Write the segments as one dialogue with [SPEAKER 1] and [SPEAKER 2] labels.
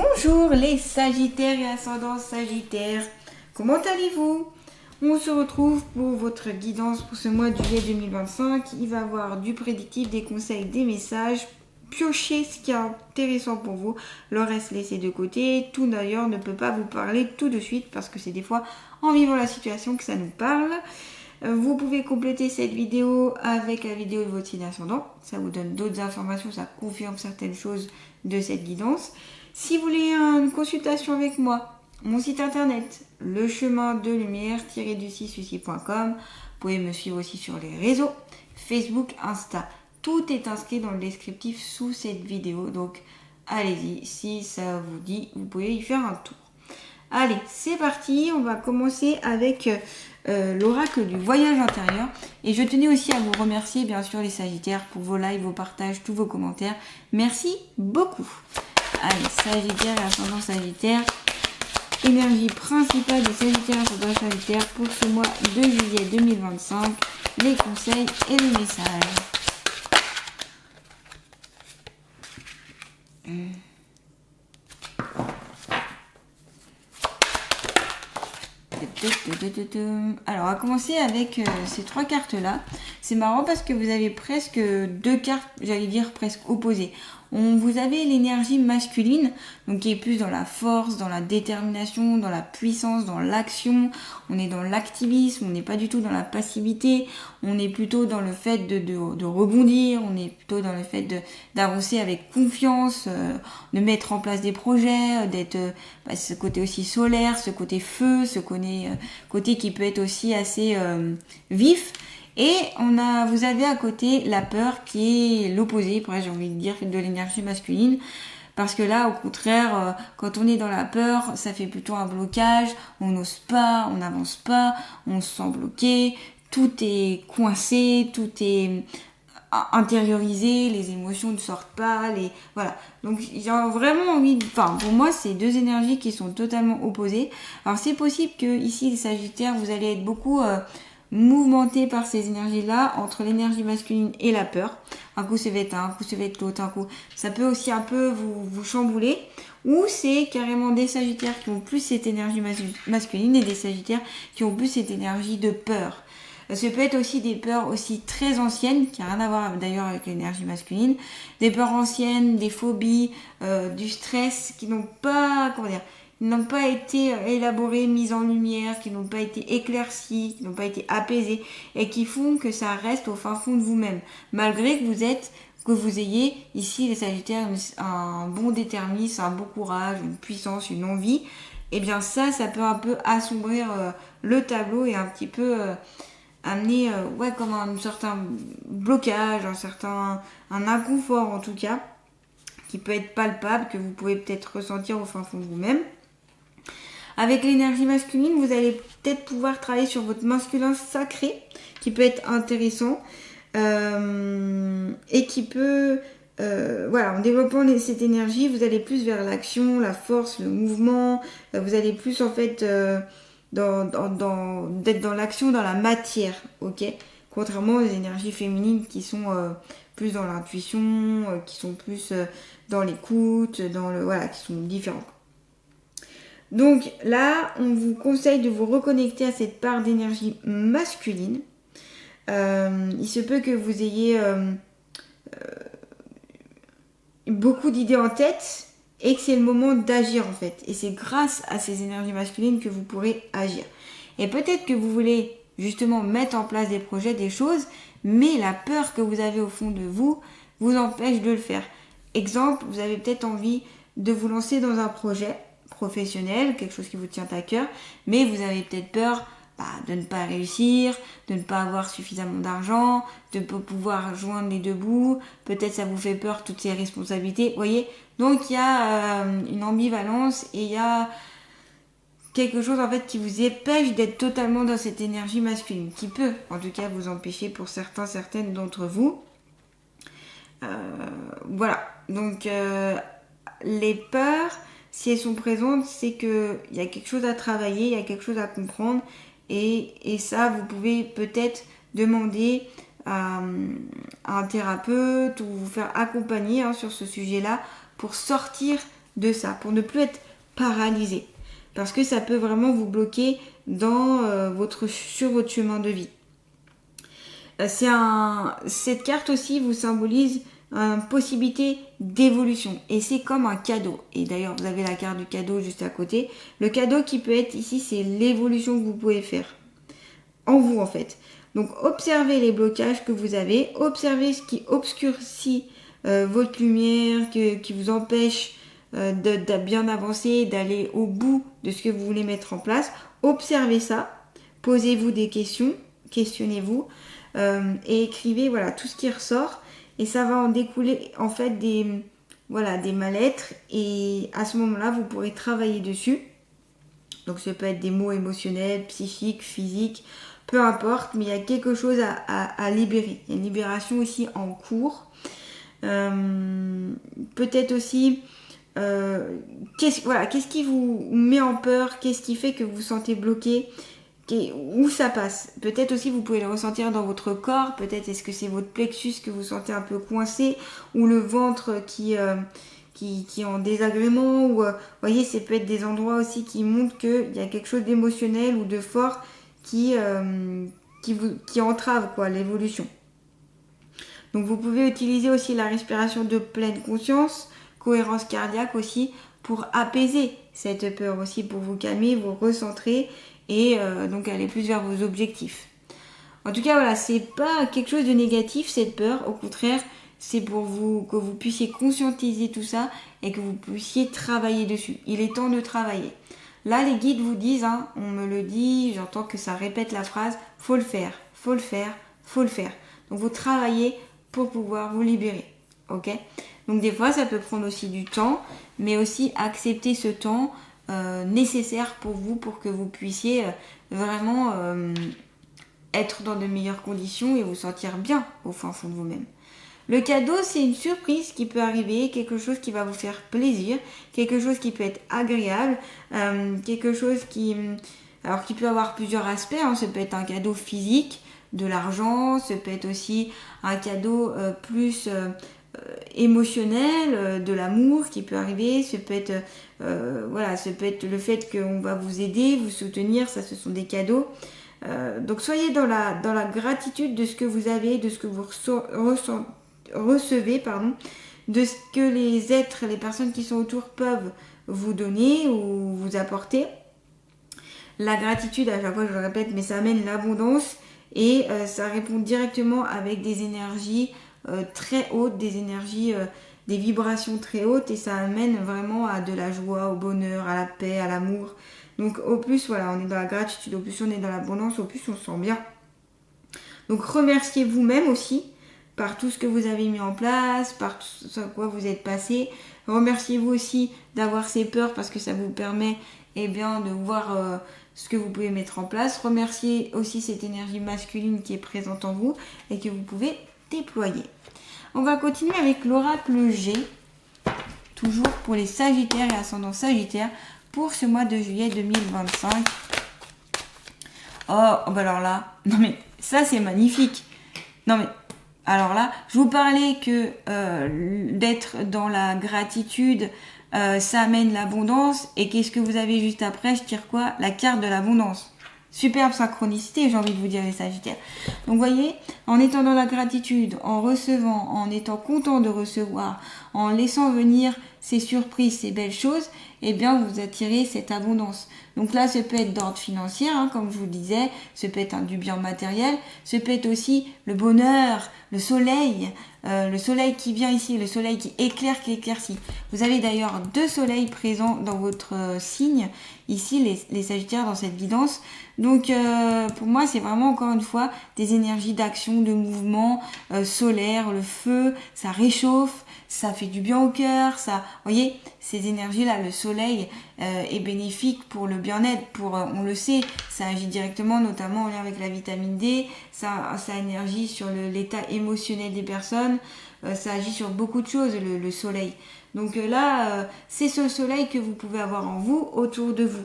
[SPEAKER 1] Bonjour les Sagittaires et ascendants Sagittaires, comment allez-vous? On se retrouve pour votre guidance pour ce mois de juillet 2025. Il va y avoir du prédictif, des conseils, des messages. Piochez ce qui est intéressant pour vous, le reste laissez de côté. Tout d'ailleurs ne peut pas vous parler tout de suite parce que c'est des fois en vivant la situation que ça nous parle. Vous pouvez compléter cette vidéo avec la vidéo de votre signe ascendant. Ça vous donne d'autres informations, ça confirme certaines choses de cette guidance. Si vous voulez une consultation avec moi, mon site internet, lechemindelumière-du6suicide.com. Vous pouvez me suivre aussi sur les réseaux, Facebook, Insta. Tout est inscrit dans le descriptif sous cette vidéo. Donc, allez-y. Si ça vous dit, vous pouvez y faire un tour. Allez, c'est parti. On va commencer avec l'oracle du voyage intérieur. Et je tenais aussi à vous remercier, bien sûr, les Sagittaires, pour vos likes, vos partages, tous vos commentaires. Merci beaucoup. Allez, Sagittaire et ascendant Sagittaire. Énergie principale des Sagittaires et ascendant Sagittaire pour ce mois de juillet 2025. Les conseils et les messages. Alors, on va commencer avec ces trois cartes-là. C'est marrant parce que vous avez presque deux cartes, j'allais dire presque opposées. Vous avez l'énergie masculine, donc qui est plus dans la force, dans la détermination, dans la puissance, dans l'action. On est dans l'activisme, on n'est pas du tout dans la passivité. On est plutôt dans le fait de rebondir, on est plutôt dans le fait d'avancer avec confiance, de mettre en place des projets, d'être ce côté aussi solaire, ce côté feu, ce côté qui peut être aussi assez vif. Et vous avez à côté la peur qui est l'opposé, j'ai envie de dire, de l'énergie masculine. Parce que là, au contraire, quand on est dans la peur, ça fait plutôt un blocage, on n'ose pas, on n'avance pas, on se sent bloqué, tout est coincé, tout est intériorisé, les émotions ne sortent pas, voilà. Donc j'ai vraiment envie pour moi, c'est deux énergies qui sont totalement opposées. Alors c'est possible que ici, les Sagittaires, vous allez être beaucoup mouvementé par ces énergies-là, entre l'énergie masculine et la peur. Un coup, ça va être un coup, ça va être l'autre, un coup. Ça peut aussi un peu vous chambouler. Ou c'est carrément des Sagittaires qui ont plus cette énergie masculine et des Sagittaires qui ont plus cette énergie de peur. Ça peut être aussi des peurs aussi très anciennes, qui n'a rien à voir d'ailleurs avec l'énergie masculine. Des peurs anciennes, des phobies, du stress qui n'ont pas, n'ont pas été élaborées, mises en lumière, qui n'ont pas été éclaircies, qui n'ont pas été apaisées et qui font que ça reste au fin fond de vous-même. Malgré que vous ayez ici les Sagittaires un bon déterminisme, un bon courage, une puissance, une envie, et bien ça peut un peu assombrir le tableau et un petit peu amener comme un certain blocage, un inconfort en tout cas, qui peut être palpable, que vous pouvez peut-être ressentir au fin fond de vous-même. Avec l'énergie masculine, vous allez peut-être pouvoir travailler sur votre masculin sacré, qui peut être intéressant, et qui peut, en développant cette énergie, vous allez plus vers l'action, la force, le mouvement, vous allez plus en fait d'être dans l'action, dans la matière, ok? Contrairement aux énergies féminines qui sont plus dans l'intuition, qui sont plus dans l'écoute, qui sont différentes. Donc là, on vous conseille de vous reconnecter à cette part d'énergie masculine. Il se peut que vous ayez beaucoup d'idées en tête et que c'est le moment d'agir en fait. Et c'est grâce à ces énergies masculines que vous pourrez agir. Et peut-être que vous voulez justement mettre en place des projets, des choses, mais la peur que vous avez au fond de vous empêche de le faire. Exemple, vous avez peut-être envie de vous lancer dans un projet professionnel, quelque chose qui vous tient à cœur, mais vous avez peut-être peur de ne pas réussir, de ne pas avoir suffisamment d'argent, de ne pas pouvoir joindre les deux bouts, peut-être ça vous fait peur toutes ces responsabilités, vous voyez. Donc il y a une ambivalence et il y a quelque chose en fait qui vous empêche d'être totalement dans cette énergie masculine, qui peut en tout cas vous empêcher pour certaines d'entre vous. Donc les peurs, si elles sont présentes, c'est qu'il y a quelque chose à travailler, il y a quelque chose à comprendre. Et ça, vous pouvez peut-être demander à un thérapeute ou vous faire accompagner sur ce sujet-là pour sortir de ça, pour ne plus être paralysé. Parce que ça peut vraiment vous bloquer dans, sur votre chemin de vie. Cette carte aussi vous symbolise une possibilité d'évolution. Et c'est comme un cadeau. Et d'ailleurs, vous avez la carte du cadeau juste à côté. Le cadeau qui peut être ici, c'est l'évolution que vous pouvez faire. En vous, en fait. Donc, observez les blocages que vous avez. Observez ce qui obscurcit votre lumière, qui vous empêche de bien avancer, d'aller au bout de ce que vous voulez mettre en place. Observez ça, posez-vous des questions, questionnez-vous et écrivez voilà tout ce qui ressort et ça va en découler en fait des mal-être et à ce moment-là vous pourrez travailler dessus. Donc ça peut être des maux émotionnels, psychiques, physiques, peu importe, mais il y a quelque chose à libérer. Il y a une libération aussi en cours. Peut-être aussi qu'est-ce qui vous met en peur, qu'est-ce qui fait que vous vous sentez bloqué, où ça passe. Peut-être aussi vous pouvez le ressentir dans votre corps, peut-être est-ce que c'est votre plexus que vous sentez un peu coincé, ou le ventre qui est en désagrément, ou voyez, ça peut être des endroits aussi qui montrent qu'il y a quelque chose d'émotionnel ou de fort qui entrave l'évolution. Donc vous pouvez utiliser aussi la respiration de pleine conscience, cohérence cardiaque aussi, pour apaiser cette peur aussi, pour vous calmer, vous recentrer et donc aller plus vers vos objectifs. En tout cas, voilà, c'est pas quelque chose de négatif cette peur, au contraire, c'est pour vous que vous puissiez conscientiser tout ça et que vous puissiez travailler dessus. Il est temps de travailler. Là, les guides vous disent, on me le dit, j'entends que ça répète la phrase, faut le faire, faut le faire, faut le faire. Donc vous travaillez pour pouvoir vous libérer, ok ? Donc des fois, ça peut prendre aussi du temps, mais aussi accepter ce temps nécessaire pour vous, pour que vous puissiez vraiment être dans de meilleures conditions et vous sentir bien au fin fond de vous-même. Le cadeau, c'est une surprise qui peut arriver, quelque chose qui va vous faire plaisir, quelque chose qui peut être agréable, quelque chose qui peut avoir plusieurs aspects. Ça peut être un cadeau physique, de l'argent, ça peut être aussi un cadeau plus émotionnel, de l'amour qui peut arriver, ça peut être ça peut être le fait qu'on va vous aider, vous soutenir, ça ce sont des cadeaux. Donc soyez dans la gratitude de ce que vous avez, de ce que vous recevez, de ce que les personnes qui sont autour peuvent vous donner ou vous apporter. La gratitude, à chaque fois je le répète, mais ça amène l'abondance et ça répond directement avec des énergies très hautes, des énergies, des vibrations très hautes et ça amène vraiment à de la joie, au bonheur, à la paix, à l'amour. Donc au plus, on est dans la gratitude, au plus on est dans l'abondance, au plus on se sent bien. Donc remerciez vous-même aussi par tout ce que vous avez mis en place, par tout ce à quoi vous êtes passé. Remerciez-vous aussi d'avoir ces peurs parce que ça vous permet de voir ce que vous pouvez mettre en place. Remerciez aussi cette énergie masculine qui est présente en vous et que vous pouvez déployer. On va continuer avec l'oracle G, toujours pour les Sagittaires et ascendants Sagittaires pour ce mois de juillet 2025. Alors là, non mais ça c'est magnifique. Non mais alors là, je vous parlais que d'être dans la gratitude, ça amène l'abondance. Et qu'est-ce que vous avez juste après? Je tire quoi? La carte de l'abondance. Superbe synchronicité, j'ai envie de vous dire les Sagittaires. Donc vous voyez, en étant dans la gratitude, en recevant, en étant content de recevoir, en laissant venir ces surprises, ces belles choses, vous attirez cette abondance. Donc là, ça peut être d'ordre financier, comme je vous le disais, ça peut être du bien matériel, ça peut être aussi le bonheur, le soleil qui vient ici, le soleil qui éclaire, qui éclaircit. Vous avez d'ailleurs 2 soleils présents dans votre signe, ici les Sagittaires dans cette guidance. Donc pour moi, c'est vraiment encore une fois des énergies d'action, de mouvement solaire, le feu, ça réchauffe, ça fait du bien au cœur, ça, vous voyez, ces énergies-là, le soleil est bénéfique pour le bien-être, on le sait, ça agit directement, notamment en lien avec la vitamine D, ça agit sur l'état émotionnel des personnes, ça agit sur beaucoup de choses, le soleil. Donc là, c'est ce soleil que vous pouvez avoir en vous, autour de vous,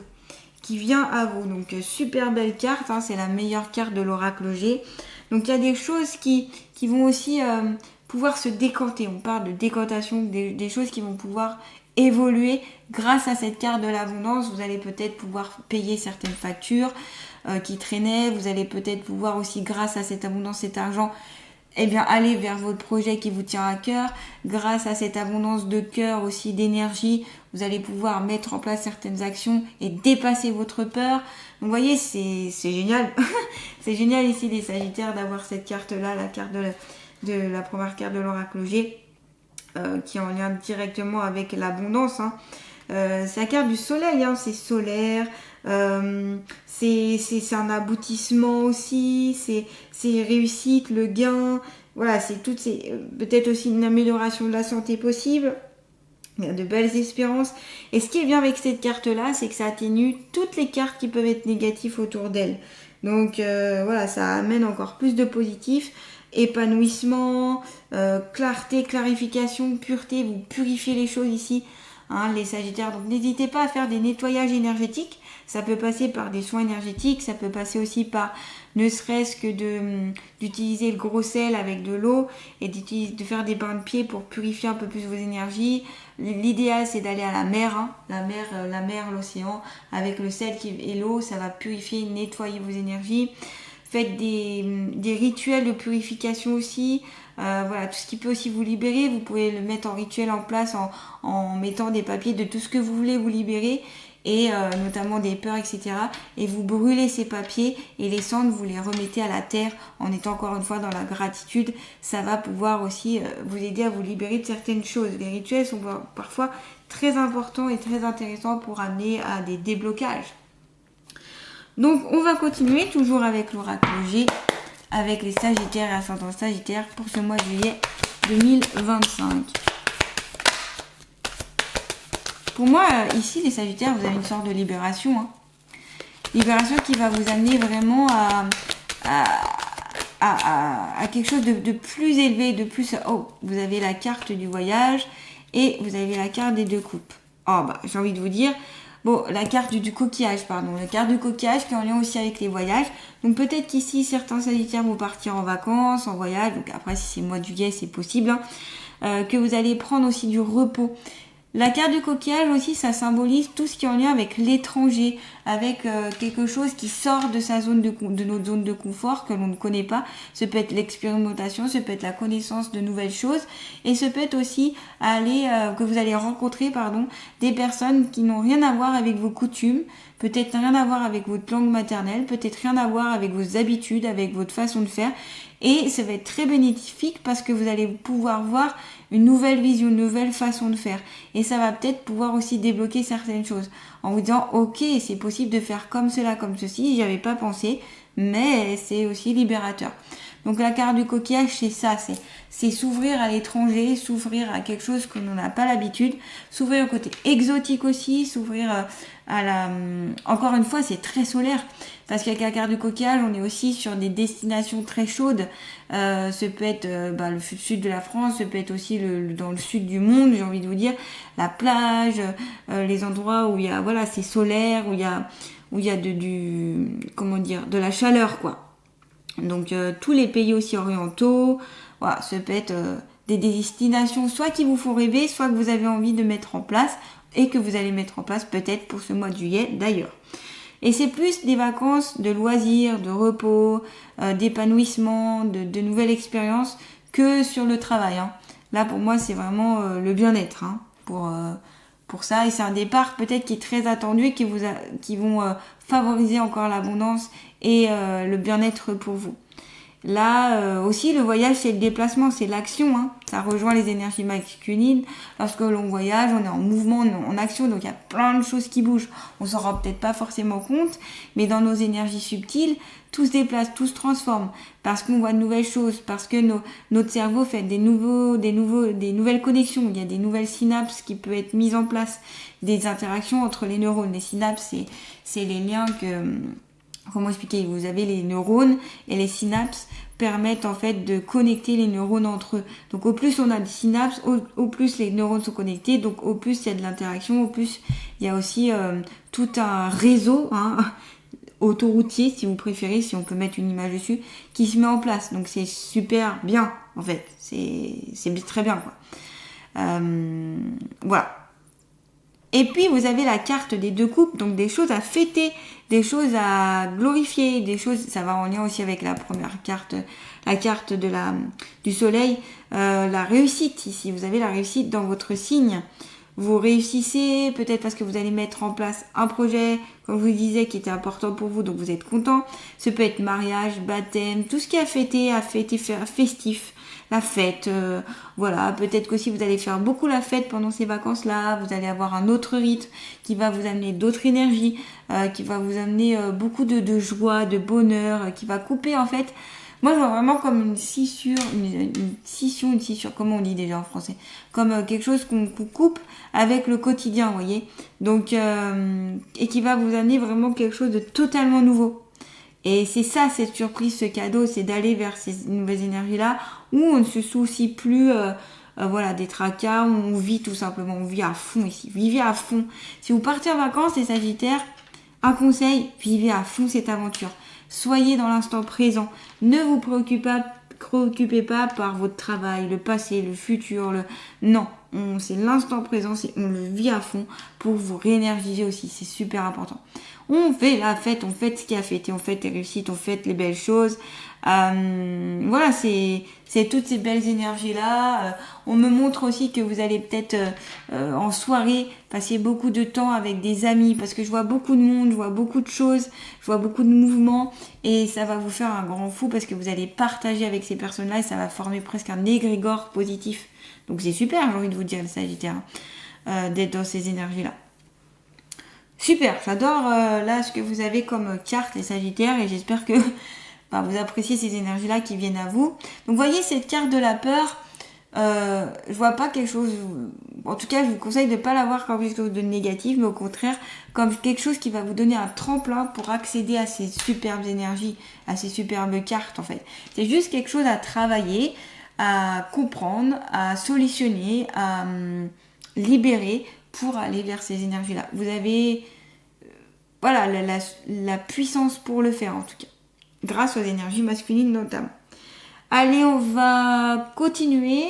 [SPEAKER 1] qui vient à vous. Donc super belle carte, c'est la meilleure carte de l'oracle G. Donc il y a des choses qui vont aussi pouvoir se décanter. On parle de décantation, des choses qui vont pouvoir évoluer grâce à cette carte de l'abondance. Vous allez peut-être pouvoir payer certaines factures qui traînaient. Vous allez peut-être pouvoir aussi, grâce à cette abondance, cet argent, aller vers votre projet qui vous tient à cœur. Grâce à cette abondance de cœur aussi, d'énergie, vous allez pouvoir mettre en place certaines actions et dépasser votre peur. Donc vous voyez, c'est génial. C'est génial ici les Sagittaires d'avoir cette carte-là, la carte de la première carte de l'oracle G, qui est en lien directement avec l'abondance. C'est la carte du soleil, c'est solaire, c'est un aboutissement aussi, c'est réussite, le gain, voilà, c'est peut-être aussi une amélioration de la santé possible. Il y a de belles espérances. Et ce qui est bien avec cette carte-là, c'est que ça atténue toutes les cartes qui peuvent être négatives autour d'elle. Donc voilà, ça amène encore plus de positif. Épanouissement, clarté, clarification, pureté, vous purifiez les choses ici, les Sagittaires. Donc n'hésitez pas à faire des nettoyages énergétiques. Ça peut passer par des soins énergétiques, ça peut passer aussi par ne serait-ce que d'utiliser le gros sel avec de l'eau et de faire des bains de pieds pour purifier un peu plus vos énergies. L'idéal, c'est d'aller à la mer, la mer, l'océan, avec le sel et l'eau, ça va purifier, nettoyer vos énergies. Faites des rituels de purification aussi. Voilà, tout ce qui peut aussi vous libérer, vous pouvez le mettre en rituel en place en mettant des papiers de tout ce que vous voulez vous libérer, et notamment des peurs, etc. Et vous brûlez ces papiers et les cendres, vous les remettez à la terre en étant encore une fois dans la gratitude. Ça va pouvoir aussi vous aider à vous libérer de certaines choses. Les rituels sont parfois très importants et très intéressants pour amener à des déblocages. Donc on va continuer toujours avec l'oracle G, avec les Sagittaires et ascendant Sagittaire pour ce mois de juillet 2025. Pour moi, ici, les Sagittaires, vous avez une sorte de libération. Libération qui va vous amener vraiment à quelque chose de plus élevé, de plus... Oh, vous avez la carte du voyage et vous avez la carte des deux coupes. Oh, j'ai envie de vous dire... Bon, la carte du coquillage, pardon. La carte du coquillage qui est en lien aussi avec les voyages. Donc peut-être qu'ici, certains Sagittaires vont partir en vacances, en voyage. Donc après, si c'est le mois de juillet, c'est possible. Que vous allez prendre aussi du repos. La carte du coquillage aussi, ça symbolise tout ce qui est en lien avec l'étranger, avec quelque chose qui sort de sa zone de notre zone de confort que l'on ne connaît pas. Ça peut être l'expérimentation, ça peut être la connaissance de nouvelles choses, et ça peut être aussi que vous allez rencontrer des personnes qui n'ont rien à voir avec vos coutumes, peut-être rien à voir avec votre langue maternelle, peut-être rien à voir avec vos habitudes, avec votre façon de faire. Et ça va être très bénéfique parce que vous allez pouvoir voir une nouvelle vision, une nouvelle façon de faire. Et ça va peut-être pouvoir aussi débloquer certaines choses en vous disant ok, c'est possible de faire comme cela, comme ceci, j'y avais pas pensé, mais c'est aussi libérateur. Donc la carte du coquillage, c'est ça, c'est s'ouvrir à l'étranger, s'ouvrir à quelque chose que l'on n'a pas l'habitude, s'ouvrir au côté exotique aussi, s'ouvrir encore une fois, c'est très solaire, parce qu'avec la carte du coquillage, on est aussi sur des destinations très chaudes. Ça peut être le sud de la France, ça peut être aussi dans le sud du monde, j'ai envie de vous dire, la plage, les endroits où il y a, c'est solaire, où il y a de la chaleur, quoi. Donc tous les pays aussi orientaux, voilà, ça peut être des destinations soit qui vous font rêver, soit que vous avez envie de mettre en place et que vous allez mettre en place peut-être pour ce mois de juillet d'ailleurs. Et c'est plus des vacances de loisirs, de repos, d'épanouissement, de nouvelles expériences que sur le travail. Là pour moi c'est vraiment le bien-être pour ça, et c'est un départ peut-être qui est très attendu et qui vont favoriser encore l'abondance et le bien-être pour vous. Là aussi, le voyage, c'est le déplacement, c'est l'action. Ça rejoint les énergies masculines. Lorsque l'on voyage, on est en mouvement, on est en action, donc il y a plein de choses qui bougent. On s'en rend peut-être pas forcément compte, mais dans nos énergies subtiles, tout se déplace, tout se transforme, parce qu'on voit de nouvelles choses, parce que notre cerveau fait des nouvelles connexions. Il y a des nouvelles synapses qui peuvent être mises en place, des interactions entre les neurones. Les synapses, c'est les liens que... Comment expliquer ? Vous avez les neurones et les synapses permettent en fait de connecter les neurones entre eux. Donc au plus on a des synapses, au plus les neurones sont connectés, donc au plus il y a de l'interaction, au plus il y a aussi tout un réseau autoroutier, si vous préférez, si on peut mettre une image dessus, qui se met en place. Donc c'est super bien en fait, c'est très bien quoi. Voilà. Et puis, vous avez la carte des 2 coupes, donc des choses à fêter, des choses à glorifier, des choses, ça va en lien aussi avec la première carte, la carte du soleil, la réussite ici. Vous avez la réussite dans votre signe. Vous réussissez, peut-être parce que vous allez mettre en place un projet, comme je vous disais, qui était important pour vous, donc vous êtes content. Ce peut être mariage, baptême, tout ce qui est à fêter, faire festif, la fête. Voilà, peut-être qu'aussi vous allez faire beaucoup la fête pendant ces vacances-là. Vous allez avoir un autre rythme qui va vous amener d'autres énergies, qui va vous amener beaucoup de joie, de bonheur, qui va couper en fait. Moi, je vois vraiment comme une scissure, une scissure, comment on dit déjà en français, comme quelque chose qu'on coupe avec le quotidien, vous voyez. Donc, et qui va vous amener vraiment quelque chose de totalement nouveau. Et c'est ça, cette surprise, ce cadeau, c'est d'aller vers ces nouvelles énergies-là, où on ne se soucie plus, voilà, des tracas, où on vit tout simplement, on vit à fond ici, vivez à fond. Si vous partez en vacances, les Sagittaires, un conseil, vivez à fond cette aventure. Soyez dans l'instant présent. Ne vous préoccupez pas par votre travail, le passé, le futur. Non, c'est l'instant présent, on le vit à fond pour vous réénergiser aussi. C'est super important. On fait la fête, on fait ce qu'il y a fêté, on fait les réussites, on fait les belles choses. Voilà, c'est toutes ces belles énergies-là. On me montre aussi que vous allez peut-être en soirée passer beaucoup de temps avec des amis, parce que je vois beaucoup de monde, je vois beaucoup de choses, je vois beaucoup de mouvements, et ça va vous faire un grand fou parce que vous allez partager avec ces personnes-là et ça va former presque un égrégore positif. Donc c'est super, j'ai envie de vous dire, le Sagittaire, d'être dans ces énergies-là. Super, j'adore là ce que vous avez comme carte, les Sagittaires, et j'espère que vous appréciez ces énergies-là qui viennent à vous. Donc, vous voyez cette carte de la peur, je vois pas quelque chose, en tout cas, je vous conseille de ne pas la voir comme quelque chose de négatif, mais au contraire, comme quelque chose qui va vous donner un tremplin pour accéder à ces superbes énergies, à ces superbes cartes, en fait. C'est juste quelque chose à travailler, à comprendre, à solutionner, à libérer pour aller vers ces énergies-là. Vous avez, voilà, la puissance pour le faire, en tout cas. Grâce aux énergies masculines notamment. Allez, on va continuer.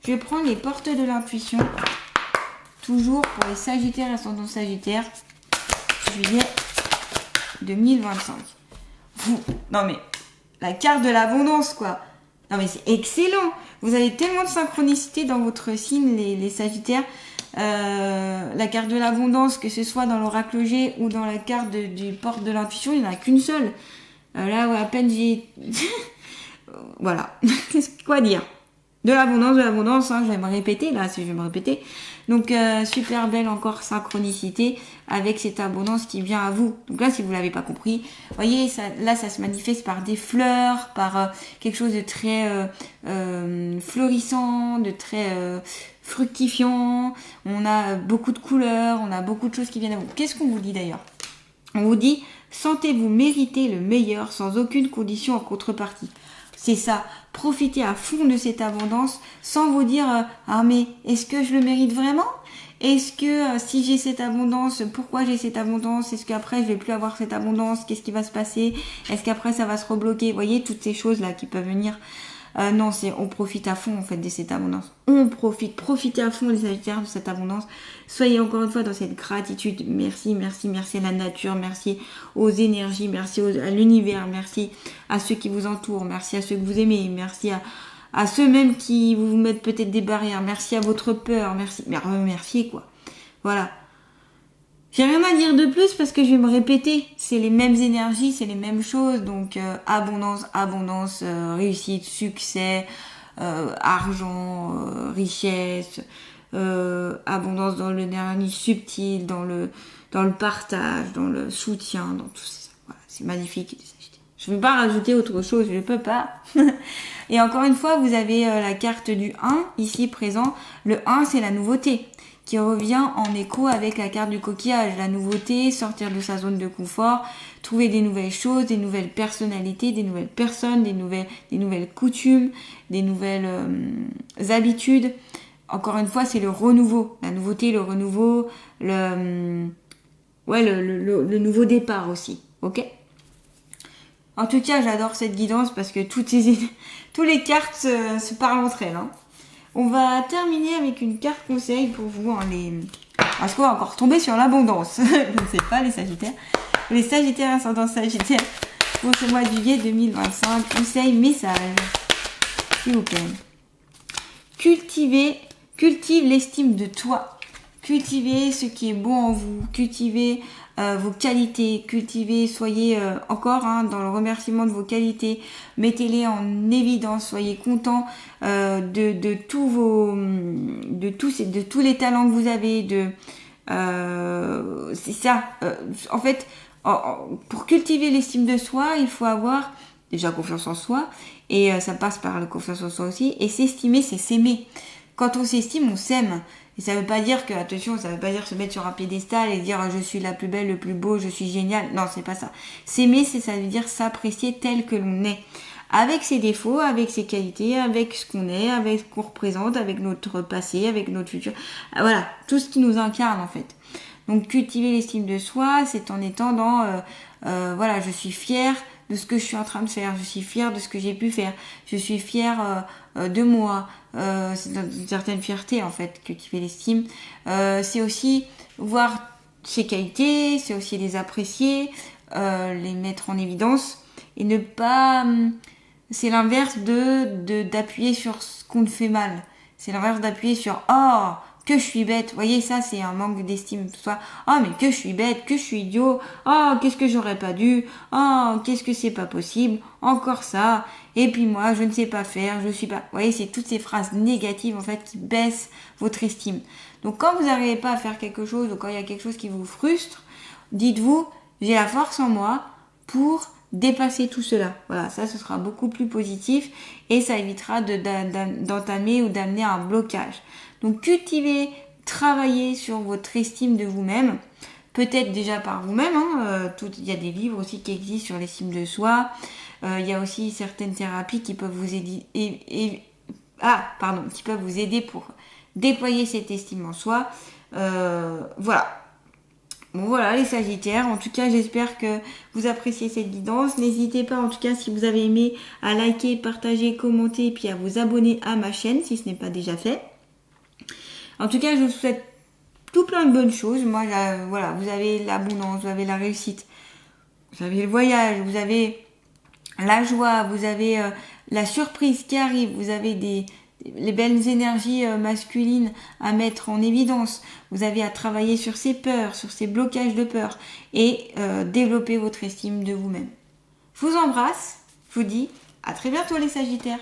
[SPEAKER 1] Je vais prendre les portes de l'intuition. Toujours pour les Sagittaires et ascendant Sagittaire. Juillet 2025. Non mais, la carte de l'abondance quoi. Non mais c'est excellent. Vous avez tellement de synchronicité dans votre signe, les Sagittaires. La carte de l'abondance, que ce soit dans l'oracle G ou dans la carte du porte de l'intuition, il n'y en a qu'une seule. Là où à peine j'ai... voilà. Quoi dire? De l'abondance, hein, je vais me répéter, là, si je vais me répéter. Donc, super belle encore synchronicité avec cette abondance qui vient à vous. Donc là, si vous l'avez pas compris, voyez, ça se manifeste par des fleurs, par quelque chose de très fleurissant, de très fructifiant. On a beaucoup de couleurs, on a beaucoup de choses qui viennent à vous. Qu'est-ce qu'on vous dit d'ailleurs? On vous dit, sentez-vous mériter le meilleur sans aucune condition en contrepartie. C'est ça, profitez à fond de cette abondance sans vous dire « Ah mais est-ce que je le mérite vraiment ? Est-ce que si j'ai cette abondance, pourquoi j'ai cette abondance ? Est-ce qu'après je vais plus avoir cette abondance ? Qu'est-ce qui va se passer ? Est-ce qu'après ça va se rebloquer ?» Vous voyez, toutes ces choses-là qui peuvent venir. Non, on profite à fond en fait de cette abondance. Profitez à fond les Sagittaires de cette abondance. Soyez encore une fois dans cette gratitude. Merci à la nature, merci aux énergies, merci à l'univers, merci à ceux qui vous entourent, merci à ceux que vous aimez, merci à ceux même qui vous mettent peut-être des barrières, merci à votre peur, merci quoi. Voilà. J'ai rien à dire de plus parce que je vais me répéter. C'est les mêmes énergies, c'est les mêmes choses. Donc abondance, réussite, succès, argent, richesse, abondance dans l'énergie subtile, dans le partage, dans le soutien, dans tout ça. Voilà, c'est magnifique. Je ne vais pas rajouter autre chose, je ne peux pas. Et encore une fois, vous avez la carte du 1 ici présent. Le 1, c'est la nouveauté, qui revient en écho avec la carte du coquillage. La nouveauté, sortir de sa zone de confort, trouver des nouvelles choses, des nouvelles personnalités, des nouvelles personnes, des nouvelles coutumes, des nouvelles habitudes. Encore une fois, c'est le renouveau. La nouveauté, le renouveau, le nouveau départ aussi. Ok ? En tout cas, j'adore cette guidance parce que toutes les cartes se parlent entre elles. Hein. On va terminer avec une carte conseil pour vous, hein, Est-ce qu'on va encore tomber sur l'abondance? Je ne sais pas, les Sagittaires. Les Sagittaires ascendant Sagittaire pour ce mois de juillet 2025. Conseil, message, s'il vous plaît. Cultive l'estime de toi. Cultivez ce qui est bon en vous. Cultivez vos qualités. Cultivez, soyez encore dans le remerciement de vos qualités. Mettez-les en évidence. Soyez content de tous les talents que vous avez. C'est ça. En fait, pour cultiver l'estime de soi, il faut avoir déjà confiance en soi. Et ça passe par la confiance en soi aussi. Et s'estimer, c'est s'aimer. Quand on s'estime, on s'aime. Et ça veut pas dire que, attention, ça veut pas dire se mettre sur un piédestal et dire je suis la plus belle, le plus beau, je suis génial. Non, c'est pas ça. S'aimer, ça veut dire s'apprécier tel que l'on est. Avec ses défauts, avec ses qualités, avec ce qu'on est, avec ce qu'on représente, avec notre passé, avec notre futur. Voilà, tout ce qui nous incarne en fait. Donc cultiver l'estime de soi, c'est en étant dans voilà, je suis fière de ce que je suis en train de faire, je suis fière de ce que j'ai pu faire, je suis fière de moi. C'est une certaine fierté en fait, cultiver l'estime. C'est aussi voir ses qualités, c'est aussi les apprécier, les mettre en évidence et ne pas... c'est l'inverse d'appuyer sur ce qu'on fait mal. C'est l'inverse d'appuyer sur « Oh, que je suis bête !» Vous voyez, ça, c'est un manque d'estime. Soit « Oh, mais que je suis bête, que je suis idiot. Oh, qu'est-ce que j'aurais pas dû. Oh, qu'est-ce que c'est pas possible. Encore ça. Et puis moi, je ne sais pas faire, je suis pas... » Vous voyez, c'est toutes ces phrases négatives, en fait, qui baissent votre estime. Donc, quand vous n'arrivez pas à faire quelque chose ou quand il y a quelque chose qui vous frustre, dites-vous « J'ai la force en moi pour... » dépasser tout cela. Voilà, ça ce sera beaucoup plus positif et ça évitera d'entamer ou d'amener un blocage. Donc cultivez, travaillez sur votre estime de vous-même, peut-être déjà par vous-même. Il y a des livres aussi qui existent sur l'estime de soi. Il y a aussi certaines thérapies qui peuvent vous aider qui peuvent vous aider pour déployer cette estime en soi. Voilà. Bon voilà les Sagittaires, en tout cas j'espère que vous appréciez cette guidance. N'hésitez pas en tout cas si vous avez aimé à liker, partager, commenter et puis à vous abonner à ma chaîne si ce n'est pas déjà fait. En tout cas je vous souhaite tout plein de bonnes choses. Moi voilà, vous avez l'abondance, vous avez la réussite, vous avez le voyage, vous avez la joie, vous avez la surprise qui arrive, vous avez les belles énergies masculines à mettre en évidence. Vous avez à travailler sur ces peurs, sur ces blocages de peur et développer votre estime de vous-même. Je vous embrasse, je vous dis à très bientôt les Sagittaires.